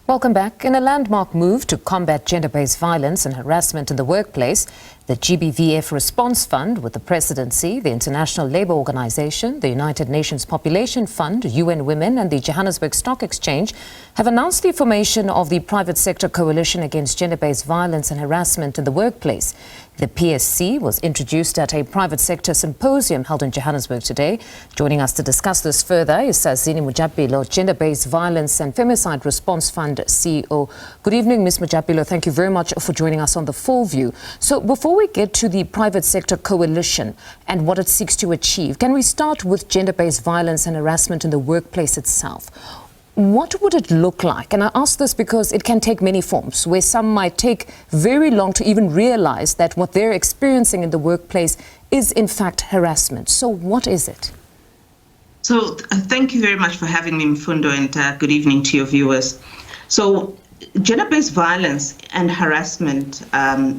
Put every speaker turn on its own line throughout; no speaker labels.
Welcome back. In a landmark move to combat gender-based violence and harassment in the workplace, the GBVF Response Fund with the Presidency, the International Labour Organization, the United Nations Population Fund, UN Women and the Johannesburg Stock Exchange have announced the formation of the Private Sector Coalition Against Gender-Based Violence and Harassment in the Workplace. The PSC was introduced at a Private Sector Symposium held in Johannesburg today. Joining us to discuss this further is Sazini Mojapelo, Gender-Based Violence and Femicide Response Fund CEO. Good evening, Ms. Mojapelo. Thank you very much for joining us on The Full View. So before we get to the Private Sector Coalition and what it seeks to achieve, can we start with gender-based violence and harassment in the workplace itself? What would it look like? And I ask this because it can take many forms, where some might take very long to even realize that what they're experiencing in the workplace is in fact harassment. So what is it?
So thank you very much for having me, Mfundo, and good evening to your viewers. So gender-based violence and harassment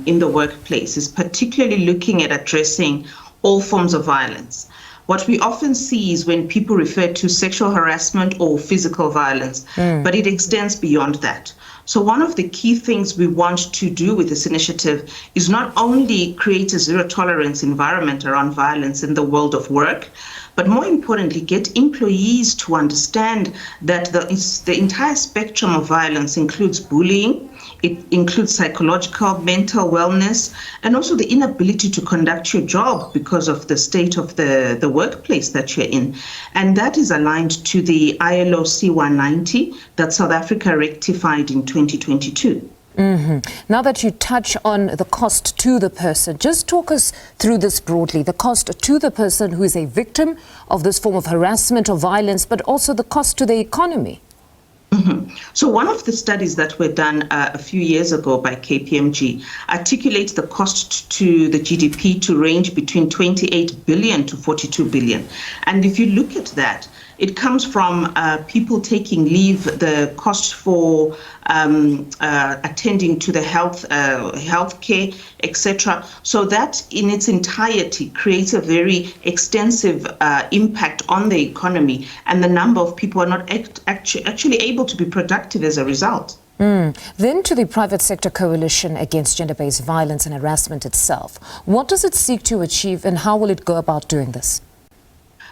in the workplace is particularly looking at addressing all forms of violence. What we often see is when people refer to sexual harassment or physical violence, but it extends beyond that. So one of the key things we want to do with this initiative is not only create a zero-tolerance environment around violence in the world of work, but more importantly, get employees to understand that the entire spectrum of violence includes bullying, it includes psychological, mental wellness, and also the inability to conduct your job because of the state of the workplace that you're in. And that is aligned to the ILO C190 that South Africa rectified in 2022.
Now that you touch on the cost to the person, just talk us through this broadly, the cost to the person who is a victim of this form of harassment or violence, but also the cost to the economy.
So one of the studies that were done a few years ago by KPMG articulates the cost to the GDP to range between 28 billion to 42 billion. And if you look at that, it comes from people taking leave, the cost for attending to the health care, etc. So that in its entirety creates a very extensive impact on the economy, and the number of people are not actually able to be productive as a result.
Then to the Private Sector Coalition Against Gender-Based Violence and Harassment itself. What does it seek to achieve and how will it go about doing this?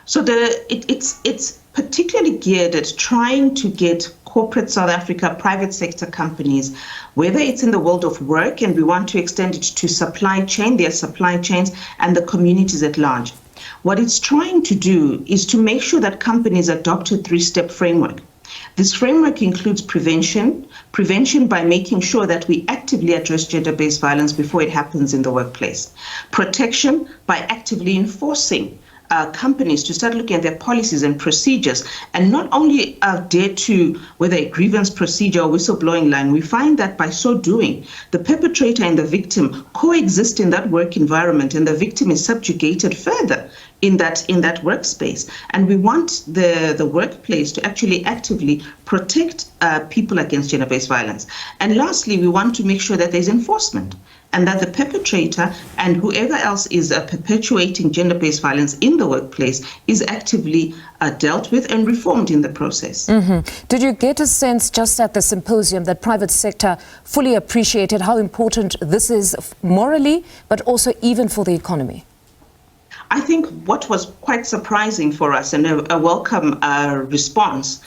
So it's particularly geared at trying to get corporate South Africa, private sector companies, whether it's in the world of work and we want to extend it to supply chain, their supply chains, and the communities at large. What it's trying to do is to make sure that companies adopt a three-step framework. This framework includes prevention by making sure that we actively address gender-based violence before it happens in the workplace. Protection by actively enforcing companies to start looking at their policies and procedures and not only adhere to whether a grievance procedure or whistleblowing line. We find that by so doing, the perpetrator and the victim coexist in that work environment and the victim is subjugated further in that workspace. And we want the workplace to actually actively protect people against gender-based violence. And lastly, we want to make sure that there's enforcement and that the perpetrator and whoever else is perpetuating gender-based violence in the workplace is actively dealt with and reformed in the process.
Did you get a sense just at the symposium that private sector fully appreciated how important this is morally, but also even for the economy?
I think what was quite surprising for us and a welcome response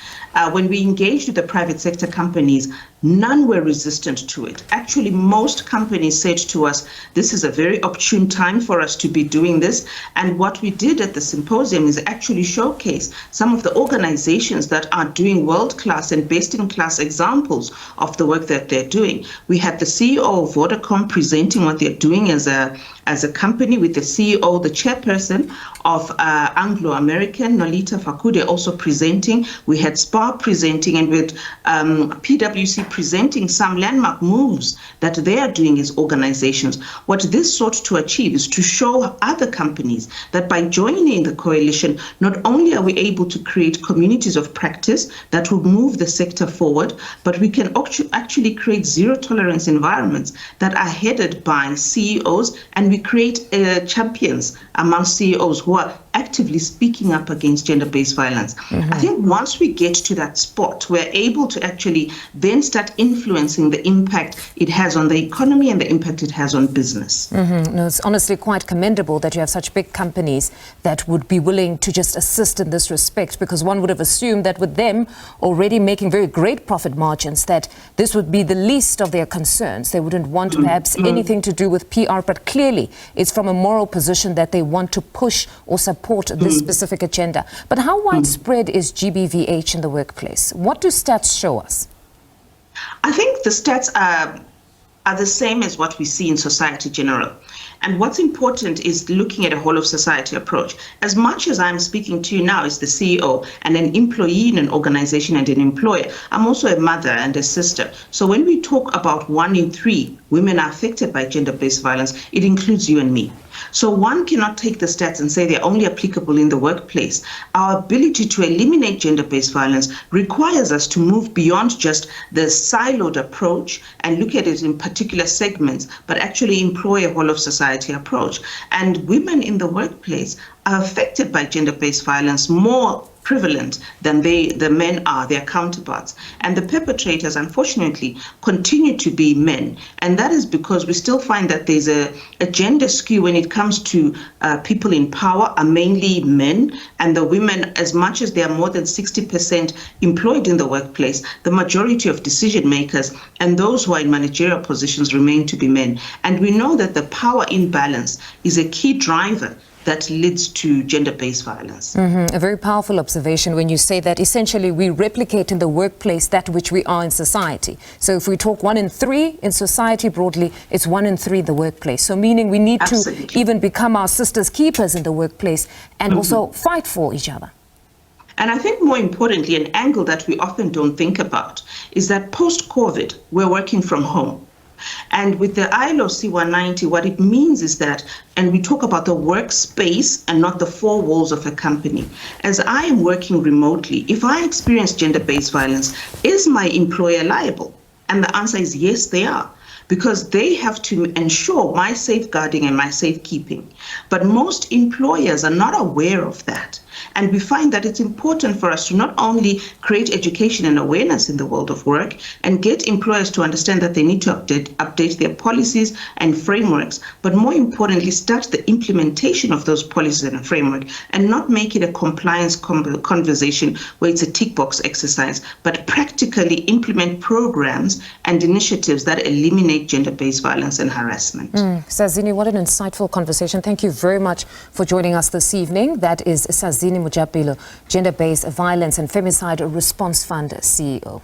when we engaged with the private sector companies, none were resistant to it. Actually, most companies said to us, this is a very opportune time for us to be doing this. And what we did at the symposium is actually showcase some of the organizations that are doing world-class and best-in-class examples of the work that they're doing. We had the CEO of Vodacom presenting what they're doing as a company, with the CEO, the chairperson of Anglo American, Nolita Fakude, also presenting. We had SPA presenting, and with PwC presenting some landmark moves that they are doing as organizations. What this sought to achieve is to show other companies that by joining the coalition, not only are we able to create communities of practice that will move the sector forward, but we can actually create zero-tolerance environments that are headed by CEOs, and we create champions among CEOs who are actively speaking up against gender-based violence. I think once we get to that spot, we're able to actually then start influencing the impact it has on the economy and the impact it has on business.
No, it's honestly quite commendable that you have such big companies that would be willing to just assist in this respect, because one would have assumed that with them already making very great profit margins, that this would be the least of their concerns. They wouldn't want perhaps anything to do with PR, but clearly it's from a moral position that they want to push or support this specific agenda. But how widespread is GBVH in the workplace? What do stats show us?
I think the stats are the same as what we see in society general. And what's important is looking at a whole of society approach. As much as I'm speaking to you now as the CEO and an employee in an organization and an employer, I'm also a mother and a sister. So when we talk about 1 in 3 women are affected by gender-based violence, it includes you and me. So one cannot take the stats and say they're only applicable in the workplace. Our ability to eliminate gender-based violence requires us to move beyond just the siloed approach and look at it in particular segments, but actually employ a whole of society approach. And women in the workplace are affected by gender-based violence more prevalent than the men are, their counterparts. And the perpetrators, unfortunately, continue to be men. And that is because we still find that there's a gender skew when it comes to people in power are mainly men, and the women, as much as they are more than 60% employed in the workplace, the majority of decision makers and those who are in managerial positions remain to be men. And we know that the power imbalance is a key driver that leads to gender-based violence.
A very powerful observation when you say that essentially we replicate in the workplace that which we are in society. So if we talk 1 in 3 in society broadly, it's 1 in 3 in the workplace. So meaning we need to even become our sisters' keepers in the workplace and also fight for each other.
And I think more importantly, an angle that we often don't think about is that post-COVID, we're working from home. And with the ILO C-190, what it means is that, and we talk about the workspace and not the 4 walls of a company. As I am working remotely, if I experience gender-based violence, is my employer liable? And the answer is yes, they are, because they have to ensure my safeguarding and my safekeeping. But most employers are not aware of that. And we find that it's important for us to not only create education and awareness in the world of work and get employers to understand that they need to update their policies and frameworks, but more importantly, start the implementation of those policies and framework and not make it a compliance conversation where it's a tick box exercise, but practically implement programs and initiatives that eliminate gender-based violence and harassment.
Sazini, what an insightful conversation. Thank you very much for joining us this evening. That is Sazini Mojapelo, Gender-Based Violence and Femicide Response Fund CEO.